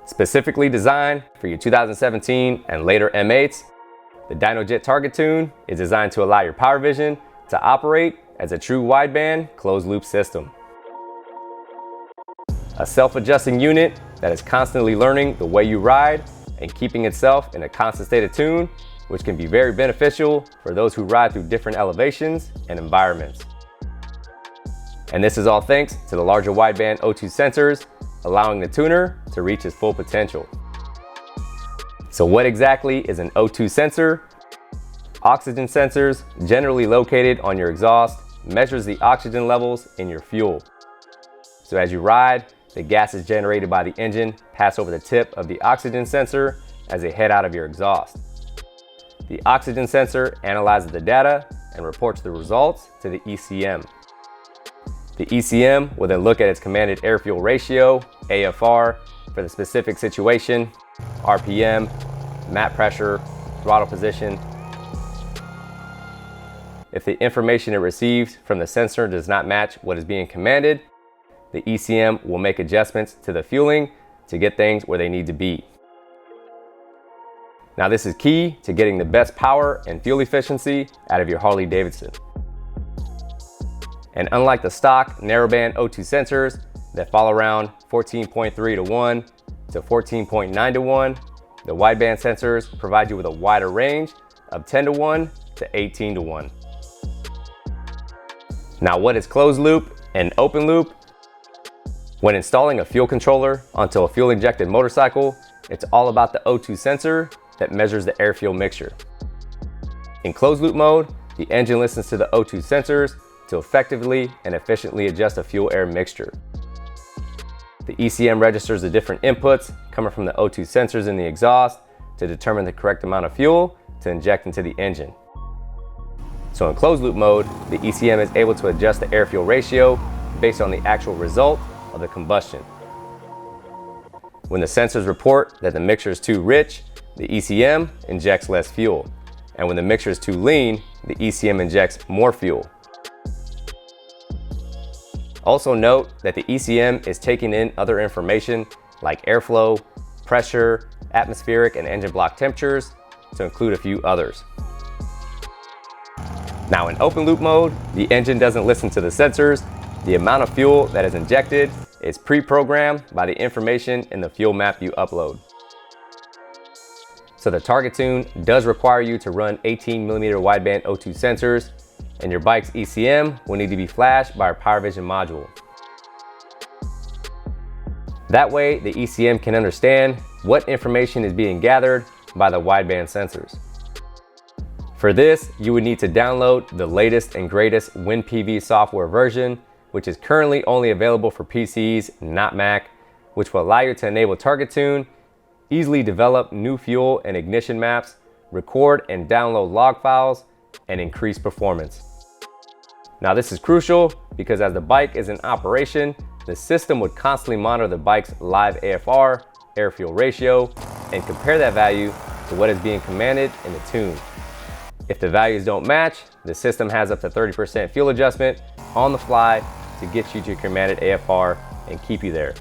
Specifically designed for your 2017 and later M8s, the DynoJet Target Tune is designed to allow your power vision to operate as a true wideband closed-loop system. A self-adjusting unit that is constantly learning the way you ride and keeping itself in a constant state of tune, which can be very beneficial for those who ride through different elevations and environments. And this is all thanks to the larger wideband O2 sensors, allowing the tuner to reach its full potential. So what exactly is an O2 sensor? Oxygen sensors, generally located on your exhaust, measures the oxygen levels in your fuel. So as you ride, the gases generated by the engine pass over the tip of the oxygen sensor as they head out of your exhaust. The oxygen sensor analyzes the data and reports the results to the ECM. The ECM will then look at its commanded air-fuel ratio, AFR, for the specific situation, RPM, mat pressure, throttle position. If the information it receives from the sensor does not match what is being commanded, the ECM will make adjustments to the fueling to get things where they need to be. Now this is key to getting the best power and fuel efficiency out of your Harley-Davidson. And unlike the stock narrowband O2 sensors that fall around 14.3 to 1 to 14.9 to 1, the wideband sensors provide you with a wider range of 10 to 1 to 18 to 1. Now what is closed loop and open loop? When installing a fuel controller onto a fuel injected motorcycle, it's all about the O2 sensor that measures the air-fuel mixture. In closed loop mode, the engine listens to the O2 sensors to effectively and efficiently adjust a fuel-air mixture. The ECM registers the different inputs coming from the O2 sensors in the exhaust to determine the correct amount of fuel to inject into the engine. So in closed loop mode, the ECM is able to adjust the air-fuel ratio based on the actual result of the combustion. When the sensors report that the mixture is too rich, the ECM injects less fuel. And when the mixture is too lean, the ECM injects more fuel. Also note that the ECM is taking in other information like airflow, pressure, atmospheric and engine block temperatures, to include a few others. Now in open loop mode, the engine doesn't listen to the sensors. The amount of fuel that is injected is pre-programmed by the information in the fuel map you upload. So the Target Tune does require you to run 18mm wideband O2 sensors, and your bike's ECM will need to be flashed by our Power Vision module. That way, the ECM can understand what information is being gathered by the wideband sensors. For this, you would need to download the latest and greatest WinPV software version, which is currently only available for PCs, not Mac, which will allow you to enable Target Tune, easily develop new fuel and ignition maps, record and download log files, and increase performance. Now this is crucial because as the bike is in operation, the system would constantly monitor the bike's live AFR, air-fuel ratio, and compare that value to what is being commanded in the tune. If the values don't match, the system has up to 30% fuel adjustment on the fly to get you to your commanded AFR and keep you there.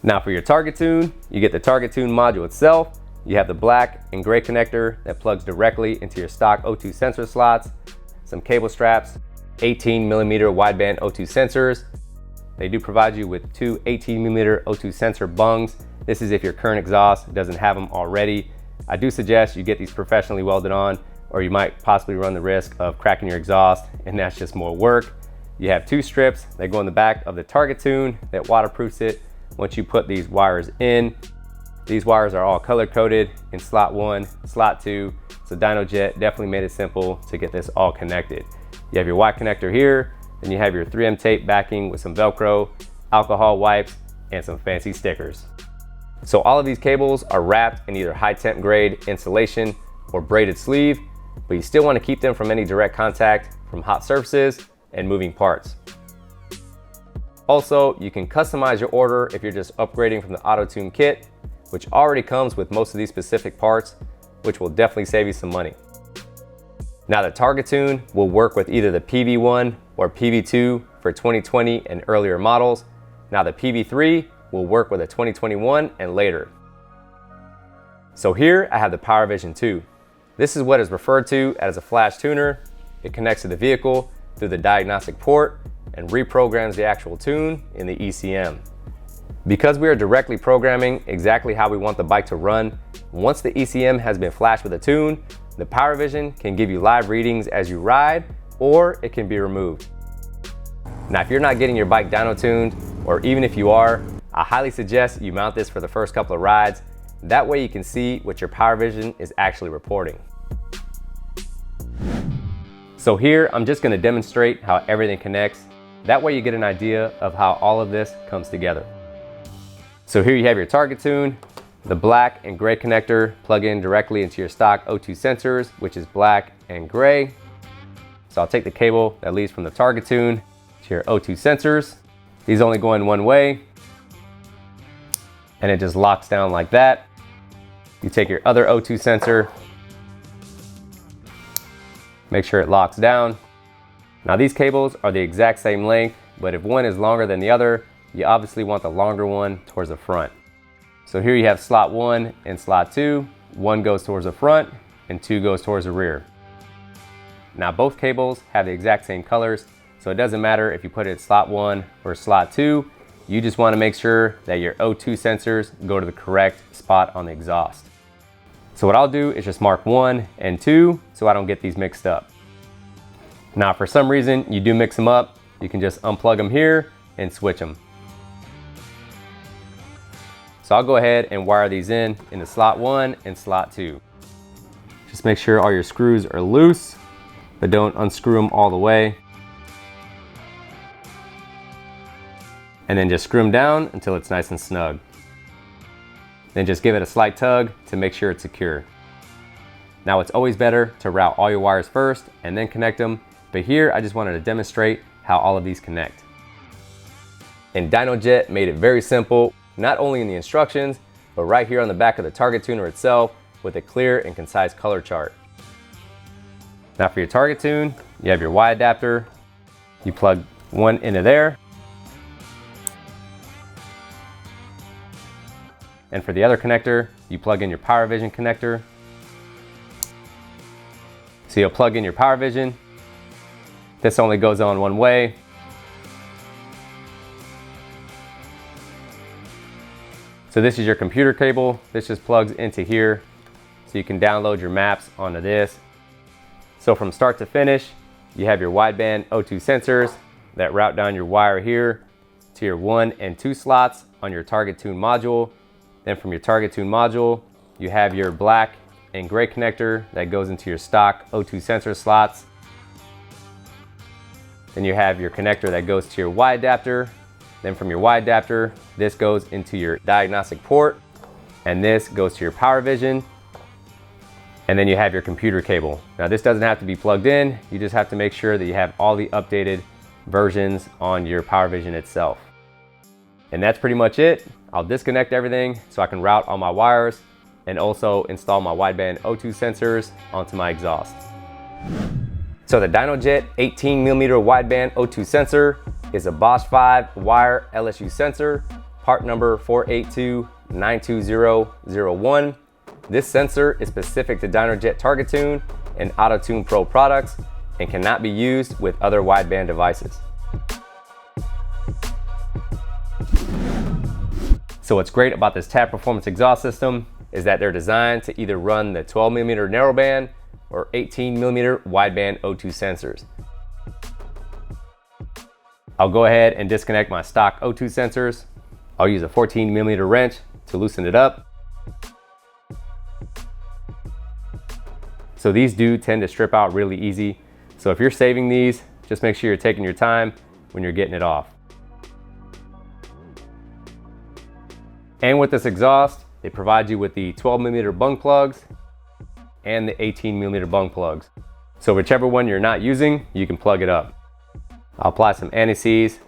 Now for your Target Tune, you get the Target Tune module itself. You have the black and gray connector that plugs directly into your stock O2 sensor slots, some cable straps, 18mm wideband O2 sensors. They do provide you with two 18mm O2 sensor bungs. This is if your current exhaust doesn't have them already. I do suggest you get these professionally welded on, or you might possibly run the risk of cracking your exhaust, and that's just more work. You have two strips that go in the back of the Target Tune that waterproofs it once you put these wires in. These wires are all color coded in slot 1, slot 2, so DynoJet definitely made it simple to get this all connected. You have your Y connector here, then you have your 3M tape backing with some Velcro, alcohol wipes, and some fancy stickers. So all of these cables are wrapped in either high temp grade insulation or braided sleeve, but you still want to keep them from any direct contact from hot surfaces and moving parts. Also, you can customize your order if you're just upgrading from the auto-tune kit, which already comes with most of these specific parts, which will definitely save you some money. Now the Target Tune will work with either the PV1 or PV2 for 2020 and earlier models. Now the PV3 will work with a 2021 and later. So here I have the PowerVision 2. This is what is referred to as a flash tuner. It connects to the vehicle through the diagnostic port and reprograms the actual tune in the ECM. Because we are directly programming exactly how we want the bike to run, once the ECM has been flashed with a tune, the PowerVision can give you live readings as you ride, or it can be removed. Now, if you're not getting your bike dyno tuned, or even if you are, I highly suggest you mount this for the first couple of rides. That way you can see what your PowerVision is actually reporting. So here, I'm just gonna demonstrate how everything connects. That way you get an idea of how all of this comes together. So here you have your Target Tune. The black and gray connector plug in directly into your stock O2 sensors, which is black and gray. So I'll take the cable that leads from the Target Tune to your O2 sensors. These only go in one way, and it just locks down like that. You take your other O2 sensor, make sure it locks down. Now these cables are the exact same length, but if one is longer than the other, you obviously want the longer one towards the front. So here you have slot 1 and slot 2. 1 goes towards the front and 2 goes towards the rear. Now both cables have the exact same colors, so it doesn't matter if you put it in slot 1 or slot 2. You just want to make sure that your O2 sensors go to the correct spot on the exhaust. So what I'll do is just mark 1 and 2 so I don't get these mixed up. Now, if for some reason you do mix them up, you can just unplug them here and switch them. So I'll go ahead and wire these in into slot 1 and slot 2. Just make sure all your screws are loose, but don't unscrew them all the way. And then just screw them down until it's nice and snug. Then just give it a slight tug to make sure it's secure. Now it's always better to route all your wires first and then connect them, but here I just wanted to demonstrate how all of these connect. And DynoJet made it very simple, not only in the instructions, but right here on the back of the Target Tuner itself with a clear and concise color chart. Now for your Target Tune, you have your Y adapter. You plug one into there. And for the other connector, you plug in your PowerVision connector. So you'll plug in your PowerVision. This only goes on one way. So this is your computer cable. This just plugs into here. So you can download your maps onto this. So from start to finish, you have your wideband O2 sensors that route down your wire here to your 1 and 2 slots on your Target Tune module. Then from your Target Tune module, you have your black and gray connector that goes into your stock O2 sensor slots. Then you have your connector that goes to your Y adapter. Then from your Y adapter, this goes into your diagnostic port, and this goes to your PowerVision. And then you have your computer cable. Now this doesn't have to be plugged in. You just have to make sure that you have all the updated versions on your PowerVision itself. And that's pretty much it. I'll disconnect everything so I can route all my wires and also install my wideband O2 sensors onto my exhaust. So the DynoJet 18mm wideband O2 sensor is a Bosch 5 wire LSU sensor, part number 482-92001. This sensor is specific to DynoJet Target Tune and AutoTune Pro products and cannot be used with other wideband devices. So what's great about this Tab Performance exhaust system is that they're designed to either run the 12mm narrowband or 18mm wideband O2 sensors. I'll go ahead and disconnect my stock O2 sensors. I'll use a 14mm wrench to loosen it up. So these do tend to strip out really easy. So if you're saving these, just make sure you're taking your time when you're getting it off. And with this exhaust, they provide you with the 12mm bung plugs and the 18mm bung plugs. So whichever one you're not using, you can plug it up. I'll apply some anti-seize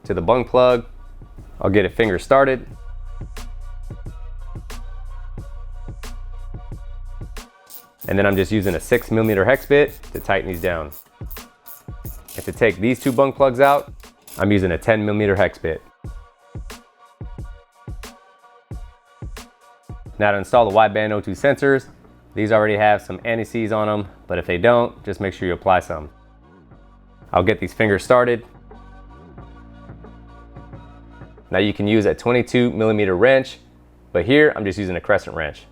to the bung plug. I'll get it finger started. And then I'm just using a 6mm hex bit to tighten these down. And to take these two bung plugs out, I'm using a 10mm hex bit. Now to install the wideband O2 sensors, these already have some anti-seize on them, but if they don't, just make sure you apply some. I'll get these fingers started. Now you can use a 22mm wrench, but here I'm just using a Crescent wrench.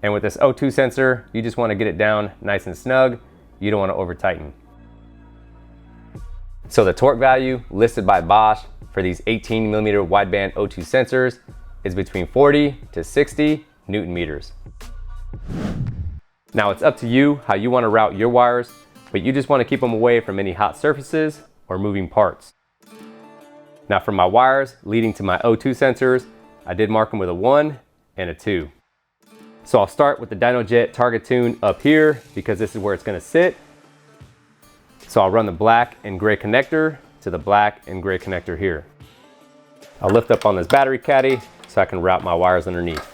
And with this O2 sensor, you just want to get it down nice and snug. You don't want to over tighten. So the torque value listed by Bosch for these 18mm wideband O2 sensors is between 40 to 60 Newton meters. Now it's up to you how you want to route your wires, but you just want to keep them away from any hot surfaces or moving parts. Now for my wires leading to my O2 sensors, I did mark them with a 1 and a 2. So I'll start with the DynoJet Target Tune up here because this is where it's going to sit. So I'll run the black and gray connector to the black and gray connector here. I'll lift up on this battery caddy so I can route my wires underneath.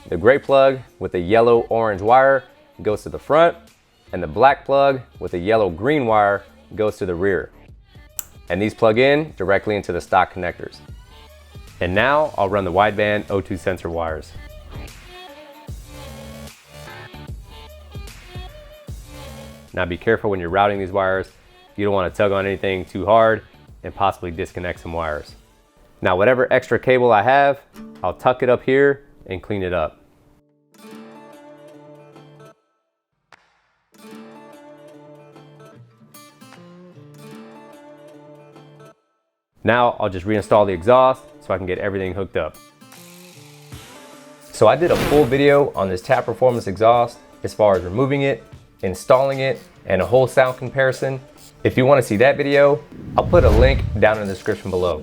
The gray plug with the yellow-orange wire goes to the front, and the black plug with the yellow-green wire goes to the rear. And these plug in directly into the stock connectors. And now I'll run the wideband O2 sensor wires. Now be careful when you're routing these wires. You don't want to tug on anything too hard and possibly disconnect some wires. Now whatever extra cable I have, I'll tuck it up here and clean it up. Now I'll just reinstall the exhaust so I can get everything hooked up. So I did a full video on this Tap Performance exhaust as far as removing it, installing it, and a whole sound comparison. If you want to see that video, I'll put a link down in the description below.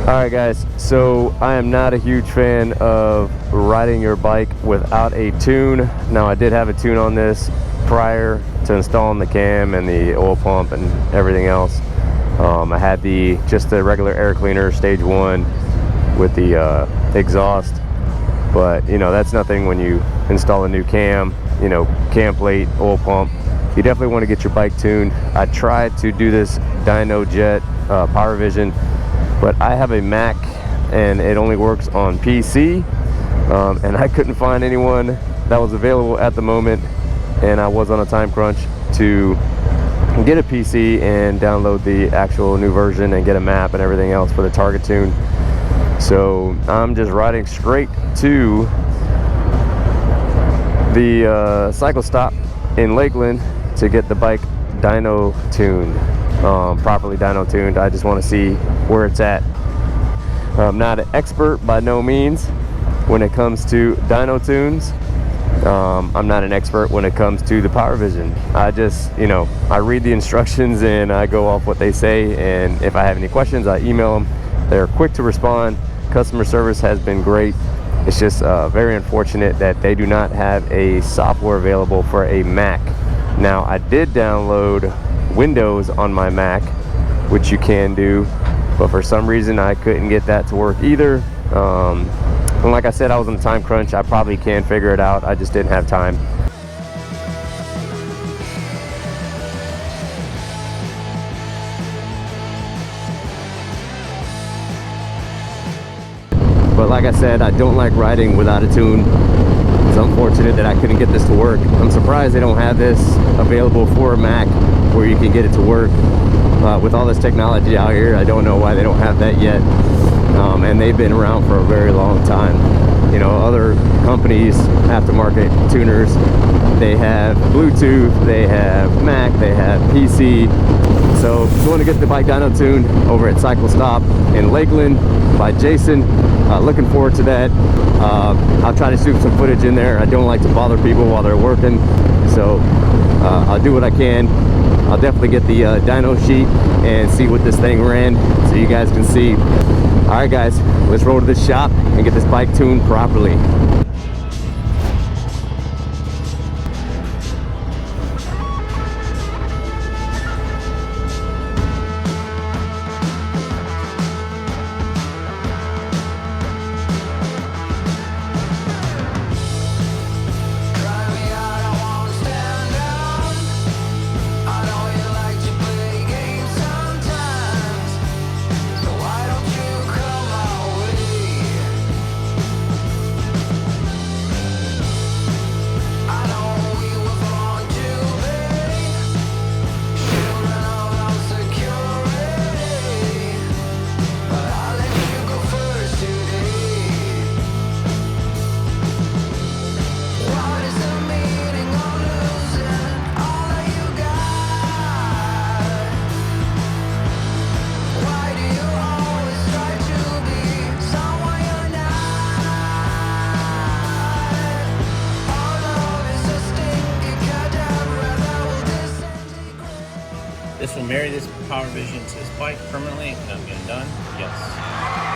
Alright guys, so I am not a huge fan of riding your bike without a tune. Now I did have a tune on this prior to installing the cam and the oil pump and everything else, I had just the regular air cleaner, stage 1, with the exhaust. But you know, that's nothing when you install a new cam, you know, cam plate, oil pump. You definitely want to get your bike tuned. I tried to do this DynoJet Power Vision, but I have a Mac and it only works on PC, and I couldn't find anyone that was available at the moment, and I was on a time crunch to get a PC and download the actual new version and get a map and everything else for the Target Tune. So I'm just riding straight to the cycle stop in Lakeland to get the bike dyno tuned, properly dyno tuned. I just want to see where it's at. I'm not an expert by no means when it comes to dyno tunes. I'm not an expert when it comes to the Power Vision. I just, you know, I read the instructions and I go off what they say, and if I have any questions, I email them. They're quick to respond. Customer service has been great. It's just very unfortunate that they do not have a software available for a Mac. Now, I did download Windows on my Mac, which you can do, but for some reason I couldn't get that to work either. And like I said, I was on a time crunch. I probably can figure it out. I just didn't have time. But like I said, I don't like riding without a tune. It's unfortunate that I couldn't get this to work. I'm surprised they don't have this available for a Mac where you can get it to work. With all this technology out here, I don't know why they don't have that yet. And they've been around for a very long time. You know, other companies, aftermarket tuners, they have Bluetooth, they have Mac, they have PC. So going to get the bike dyno tuned over at Cycle Stop in Lakeland by Jason. Looking forward to that. I'll try to shoot some footage in there. I don't like to bother people while they're working, so I'll do what I can. I'll definitely get the dyno sheet and see what this thing ran so you guys can see. All right guys, let's roll to this shop and get this bike tuned properly. This will marry this Power Vision to this bike permanently and I'm getting done. Yes.